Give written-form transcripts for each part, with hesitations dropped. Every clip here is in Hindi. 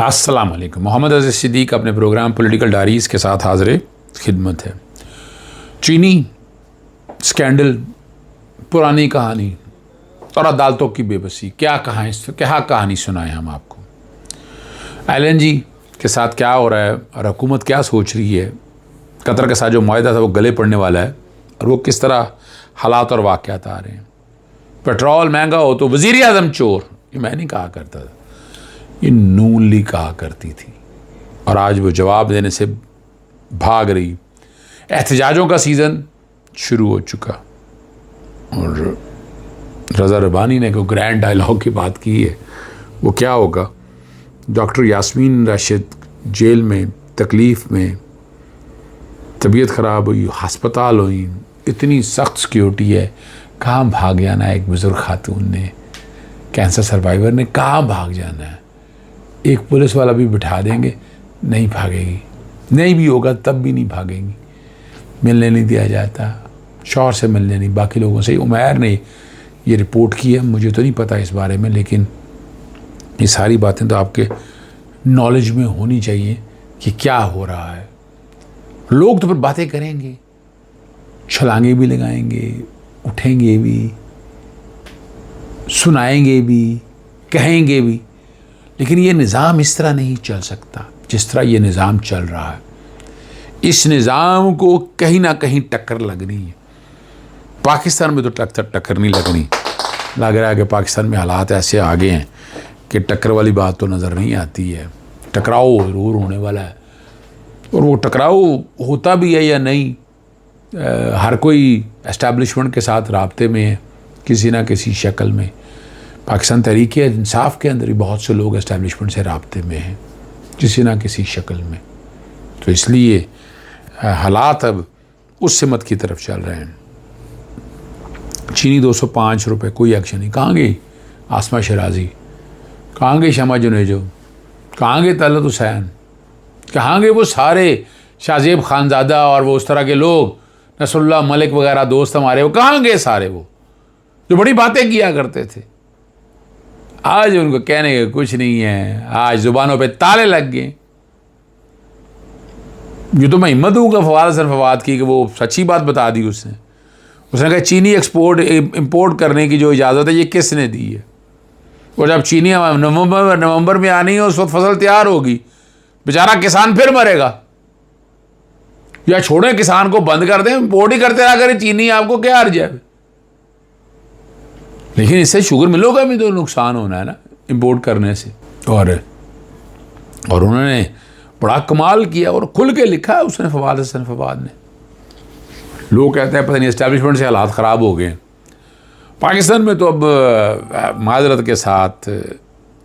अस्सलाम वालेकुम। मोहम्मद अज़ीज़ सिद्दीक़ अपने प्रोग्राम पॉलिटिकल डायरीज़ के साथ हाज़िर खिदमत है। चीनी स्कैंडल, पुरानी कहानी और अदालतों की बेबसी, क्या कहानी सुनाएं हम आपको। LNG के साथ क्या हो रहा है और हुकूमत क्या सोच रही है। कतर के साथ जो मुआहदा था वो गले पड़ने वाला है और वो किस तरह हालात और वाक़यात आ रहे हैं। पेट्रोल महंगा हो तो वज़ीर आज़म चोर, ये मैं नहीं कहा करता था, ये नून लीग कहा करती थी और आज वो जवाब देने से भाग रही। एहतजाजों का सीज़न शुरू हो चुका और रज़ा रबानी ने कोई ग्रैंड डायलॉग की बात की है। वो क्या होगा? डॉक्टर यास्मीन राशिद जेल में, तकलीफ़ में, तबीयत ख़राब हुई, हस्पताल हुई, इतनी सख्त सिक्योरिटी है, कहाँ भाग जाना है। एक बुज़ुर्ग खातून ने, कैंसर सर्वाइवर ने, कहाँ भाग जाना है। एक पुलिस वाला भी बिठा देंगे, नहीं भागेगी, नहीं भी होगा तब भी नहीं भागेगी। मिलने नहीं दिया जाता, शौहर से मिलने नहीं, बाकी लोगों से। उमैर ने ये रिपोर्ट की है, मुझे तो नहीं पता इस बारे में, लेकिन ये सारी बातें तो आपके नॉलेज में होनी चाहिए कि क्या हो रहा है। लोग तो फिर बातें करेंगे, छलांगे भी लगाएंगे, उठेंगे भी, सुनाएंगे भी, कहेंगे भी, लेकिन ये निज़ाम इस तरह नहीं चल सकता जिस तरह ये निज़ाम चल रहा है। इस निज़ाम को कहीं ना कहीं टक्कर लगनी है। पाकिस्तान में तो टक्कर नहीं लगनी। लग रहा है कि पाकिस्तान में हालात ऐसे आ गए हैं कि टक्कर वाली बात तो नज़र नहीं आती है। टकराव ज़रूर होने वाला है और वो टकराव होता भी है या नहीं, हर कोई एस्टैब्लिशमेंट के साथ राब्ते में है किसी ना किसी शक्ल में। पाकिस्तान तहरीक इंसाफ के अंदर ही बहुत से लोग एस्टैब्लिशमेंट से राब्ते में हैं किसी ना किसी शक्ल में। तो इसलिए हालात अब उस सिमत की तरफ चल रहे हैं। चीनी 205 रुपये, कोई एक्शन नहीं। कहाँ गई आसमा शराजी, कहाँ गई शमा जुनेजो, कहाँ गए तलत हुसैन, कहाँ गए वो सारे शाहजेब खानज़ादा और वो उस तरह के लोग, नसरुल्लाह मलिक वगैरह दोस्त हमारे, वो कहाँ गए सारे, वो जो बड़ी बातें किया करते थे। आज उनको कहने का कुछ नहीं है, आज ज़ुबानों पे ताले लग गए। ये तो मैं हिम्मत दूंगा फवाद हसन फवाद की कि वो सच्ची बात बता दी उसने कहा चीनी इंपोर्ट करने की जो इजाज़त है ये किसने दी है। और जब चीनी नवंबर में आनी है, उस वक्त फसल तैयार होगी, बेचारा किसान फिर मरेगा। या छोड़ें किसान को, बंद कर दें, इंपोर्ट ही करते रहा करें चीनी, आपको क्या अर्ज है। लेकिन इससे शुगर मिलों का भी तो नुकसान होना है ना इंपोर्ट करने से। और उन्होंने बड़ा कमाल किया और खुल के लिखा है उसने, फवाद हसन फवाद ने। लोग कहते हैं पता नहीं एस्टैब्लिशमेंट से हालात ख़राब हो गए पाकिस्तान में। तो अब माजरत के साथ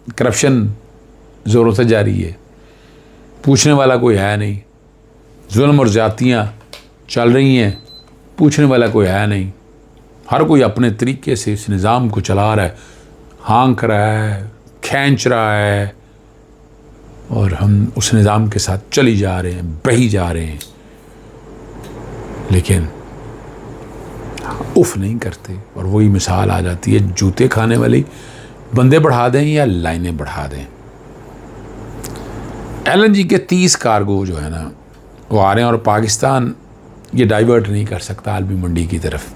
करप्शन ज़ोरों से जारी है, पूछने वाला कोई है नहीं। जुल्म और ज़्यादतियाँ चल रही हैं, पूछने वाला कोई है नहीं। हर कोई अपने तरीके से इस निज़ाम को चला रहा है, हाँक रहा है, खींच रहा है और हम उस निज़ाम के साथ चली जा रहे हैं, बही जा रहे हैं, लेकिन उफ नहीं करते। और वही मिसाल आ जाती है, जूते खाने वाली बंदे बढ़ा दें या लाइनें बढ़ा दें। LNG के 30 कार्गो जो है ना वो आ रहे हैं और पाकिस्तान ये डाइवर्ट नहीं कर सकता आलमी मंडी की तरफ।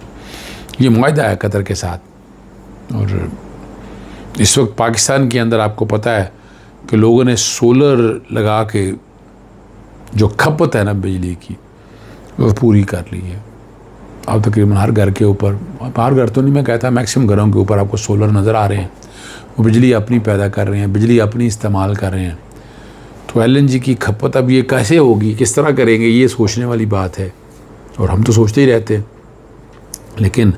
ये मुआहदा है कतर के साथ। और इस वक्त पाकिस्तान के अंदर आपको पता है कि लोगों ने सोलर लगा के जो खपत है ना बिजली की वो पूरी कर ली है। अब तकरीबन हर घर के ऊपर, हर घर तो नहीं मैं कहता, मैक्सिमम घरों के ऊपर आपको सोलर नज़र आ रहे हैं। वो बिजली अपनी पैदा कर रहे हैं, बिजली अपनी इस्तेमाल कर रहे हैं। तो LNG की खपत अब ये कैसे होगी, किस तरह करेंगे, ये सोचने वाली बात है। और हम तो सोचते ही रहते हैं, लेकिन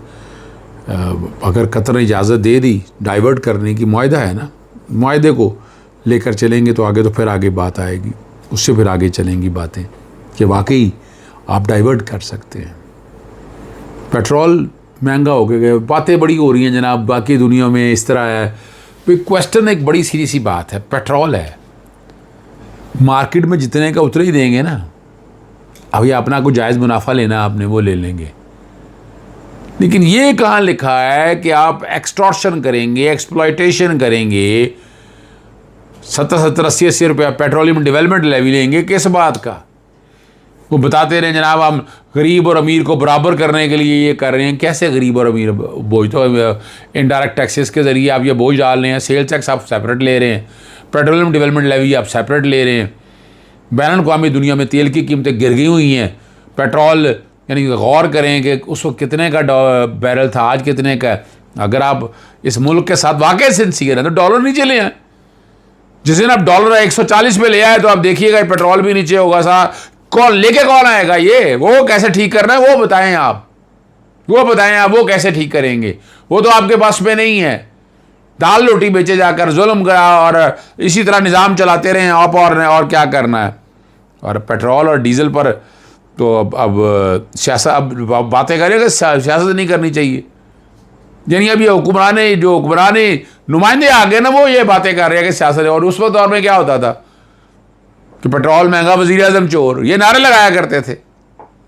अगर कतर ने इजाज़त दे दी डाइवर्ट करने की, मुआहदा है ना, मुआहदे को लेकर चलेंगे तो आगे, तो फिर आगे बात आएगी, उससे फिर आगे चलेंगी बातें कि वाकई आप डाइवर्ट कर सकते हैं। पेट्रोल महंगा हो गया, बातें बड़ी हो रही हैं जनाब, बाकी दुनिया में इस तरह है। तो क्वेश्चन एक बड़ी सीधी सी बात है, पेट्रोल है, मार्केट में जितने का उतरे ही देंगे ना। अब ये अपना कोई जायज़ मुनाफा लेना आपने, वो ले लेंगे, लेकिन ये कहाँ लिखा है कि आप एक्सटॉर्शन करेंगे, एक्सप्लॉयटेशन करेंगे 70-70, 80-80 रुपया पेट्रोलियम डेवलपमेंट लेवी लेंगे, किस बात का? वो बताते रहे जनाब हम गरीब और अमीर को बराबर करने के लिए ये कर रहे हैं। कैसे गरीब और अमीर बोझ? तो इनडायरेक्ट टैक्सेस के ज़रिए आप ये बोझ डाल रहे हैं। सेल टैक्स आप सेपरेट ले रहे हैं, पेट्रोलियम डेवलपमेंट लेवी आप सेपरेट ले रहे हैं। बैन अवी दुनिया में तेल की कीमतें गिर गई हुई हैं। पेट्रोल यानी गौर करें कि उस वक्त कितने का बैरल था, आज कितने का। अगर आप इस मुल्क के साथ वाकई सिंसियर हैं तो डॉलर नीचे ले आए। जिस दिन आप डॉलर 140 पे ले आए तो आप देखिएगा पेट्रोल भी नीचे होगा। कौन आएगा? ये वो कैसे ठीक करना है वो बताएं आप, वो कैसे ठीक करेंगे? वो तो आपके पास में नहीं है। दाल रोटी बेचे जाकर जुल्म करा और इसी तरह निज़ाम चलाते रहे आप, और क्या करना है। और पेट्रोल और डीजल पर तो अब सियासत, अब बातें करें कि सियासत नहीं करनी चाहिए। यानी अब ये हुक्मरान नुमाइंदे आ गए ना, वो ये बातें कर रहे हैं कि सियासत है। और उस वक्त दौर में क्या होता था कि पेट्रोल महंगा, वज़ीर आज़म चोर, ये नारे लगाया करते थे।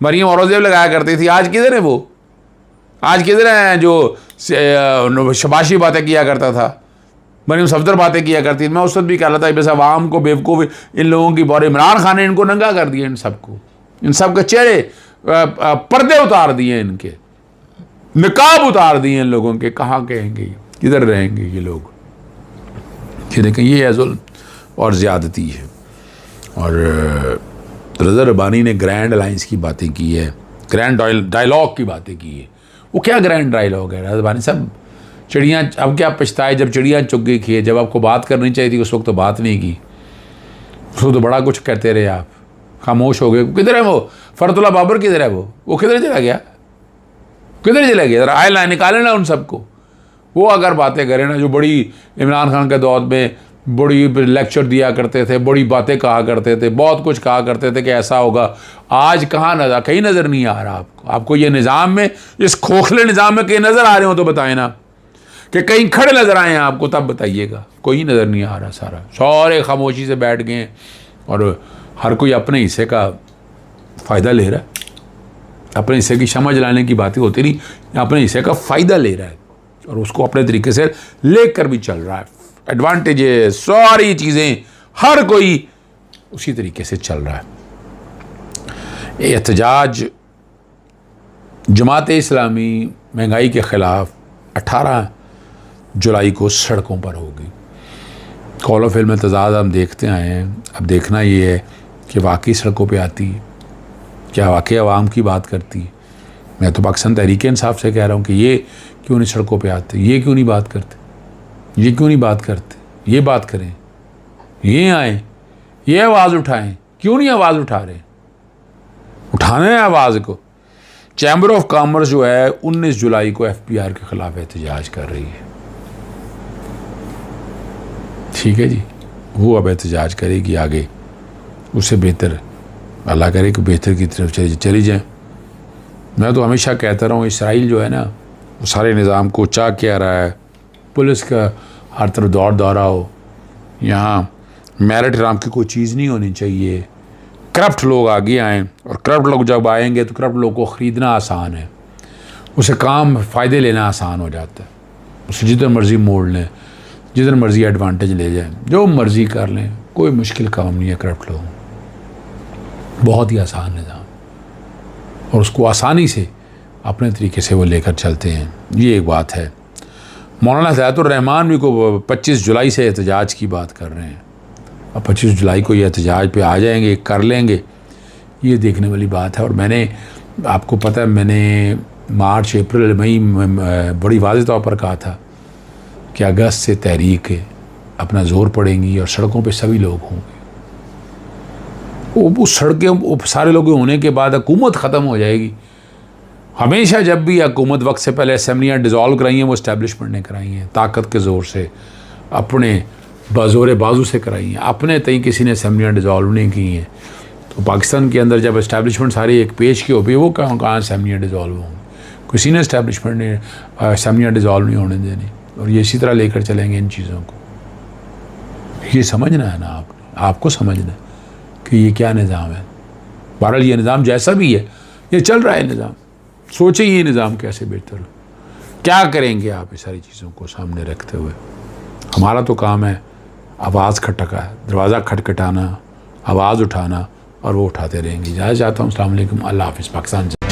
मरियम औरंगज़ेब लगाया करती थी। आज किधर है वो? आज किधर है जो शबाशी बातें किया करता था? मरियम सफदर बातें किया करती थी। मैं उस वक्त भी कह रहा था बस आवाम को बेवकूफ़ इन लोगों की और इमरान खान ने इनको नंगा कर दिया। इन सब के चेहरे पर्दे उतार दिए, इनके निकाब उतार दिए इन लोगों के। कहाँ कहेंगे, किधर रहेंगे ये लोग? ये देखें, ये है जुल्म और ज़्यादती है। और रज़ा रब्बानी ने ग्रैंड अलाइंस की बातें की है, ग्रैंड डायलॉग की बातें की है। वो क्या ग्रैंड डायलॉग है रज़ा रब्बानी साहब? चिड़ियाँ, अब क्या पछताए जब चिड़ियाँ चुग गई खेत। जब आपको बात करनी चाहिए थी उस वक्त तो बात नहीं की। उसको तो बड़ा कुछ कहते रहे आप, खामोश हो गए। किधर है वो फरतुल्ला बाबर? किधर है वो किधर चला गया? ज़रा आए ला निकाले ना उन सबको। वो अगर बातें करें ना, जो बड़ी इमरान खान के दौर में बड़ी लेक्चर दिया करते थे, बड़ी बातें कहा करते थे, बहुत कुछ कहा करते थे कि ऐसा होगा। आज कहाँ नज़र, कहीं नज़र नहीं आ रहा आपको ये निज़ाम में, इस खोखले निज़ाम में कहीं नज़र आ रहे हो तो बताएं ना, कि कहीं खड़े नज़र आए हैं आपको, तब बताइएगा। कोई नज़र नहीं आ रहा। सारे खामोशी से बैठ गए और हर कोई अपने हिस्से का फ़ायदा ले रहा है। अपने हिस्से की समझ लाने की बातें होती नहीं, अपने हिस्से का फ़ायदा ले रहा है और उसको अपने तरीके से लेकर भी चल रहा है। एडवांटेजेस, सारी चीज़ें, हर कोई उसी तरीके से चल रहा है। एहतजाज जमात इस्लामी महंगाई के ख़िलाफ़ 18 जुलाई को सड़कों पर होगी। कौल फिल्म में तजाद हम देखते आए हैं। अब देखना ये है कि वाकई सड़कों पे आती है, क्या वाकई आवाम की बात करती है। मैं तो पाकिस्तान तहरीक इंसाफ से कह रहा हूँ कि ये क्यों नहीं सड़कों पे आते, ये क्यों नहीं बात करते, ये क्यों नहीं बात करते। ये बात करें, ये आएँ, ये आवाज़ उठाएं। क्यों नहीं आवाज़ उठा रहे? उठाना है आवाज़ को। चैम्बर ऑफ कॉमर्स जो है 19 जुलाई को FPR के ख़िलाफ़ एहतजाज कर रही है। ठीक है जी, वो अब एहतजाज करेगी आगे। उससे बेहतर अल्लाह करे कि बेहतर की तरफ चली जाए। मैं तो हमेशा कहता रहा हूँ, इसराइल जो है ना, वो सारे निज़ाम को चाक किया रहा है। पुलिस का हर तरफ दौरा हो। यहाँ मेरिट नाम की कोई चीज़ नहीं होनी चाहिए। करप्ट लोग आगे आएँ, और करप्ट लोग जब आएंगे तो करप्ट लोग को ख़रीदना आसान है, उसे काम फ़ायदे लेना आसान हो जाता है। उसे जिधर मर्ज़ी मोड़ लें, जिधर मर्ज़ी एडवांटेज ले जाएं, जो मर्ज़ी कर लें, कोई मुश्किल काम नहीं है। करप्ट लोग बहुत ही आसान निज़ाम, और उसको आसानी से अपने तरीके से वो लेकर चलते हैं। ये एक बात है। मौलाना हिदायतुर रहमान भी को 25 जुलाई से एहतजाज की बात कर रहे हैं। अब 25 जुलाई को ये एहतजाज पे आ जाएंगे, कर लेंगे, ये देखने वाली बात है। और मैंने, आपको पता है, मैंने मार्च, अप्रैल, मई में बड़ी वाज़ेह तौर पर कहा था कि अगस्त से तहरीक अपना ज़ोर पड़ेंगी और सड़कों पे सभी लोग होंगे। वो सड़कें सारे लोग होने के बाद हुकूमत ख़त्म हो जाएगी। हमेशा जब भी हुकूमत वक्त से पहले असम्बलियाँ डिज़ोल्व कराई हैं, वो इस्टेब्लिशमेंट ने कराई हैं, ताकत के ज़ोर से, अपने बज़ोर बाजू से कराई हैं। अपने तई किसी ने असम्बलियाँ डिज़ोल्व नहीं की हैं। तो पाकिस्तान के अंदर जब इस्टेब्लिशमेंट सारी एक पेज की होगी, वो कहाँ असम्बलियाँ डिज़ोल्व होंगी? किसी ने इस्टेब्लिशमेंट ने असम्बलियाँ डिज़ोल्व नहीं होने देनी। और ये इसी तरह लेकर चलेंगे इन चीज़ों को। ये समझना है ना आपको समझना है कि ये क्या निज़ाम है। बहरहाल ये निज़ाम जैसा भी है, ये चल रहा है निज़ाम। सोचिए ये निज़ाम कैसे बेहतर हो, क्या करेंगे आप इस सारी चीज़ों को सामने रखते हुए। हमारा तो काम है आवाज़ खटका, दरवाज़ा खटखटाना, आवाज़ उठाना, और वो उठाते रहेंगे। इजाज़त चाहता हूँ। अस्सलाम वालेकुम, अल्लाह हाफ़िज़। पाकिस्तान।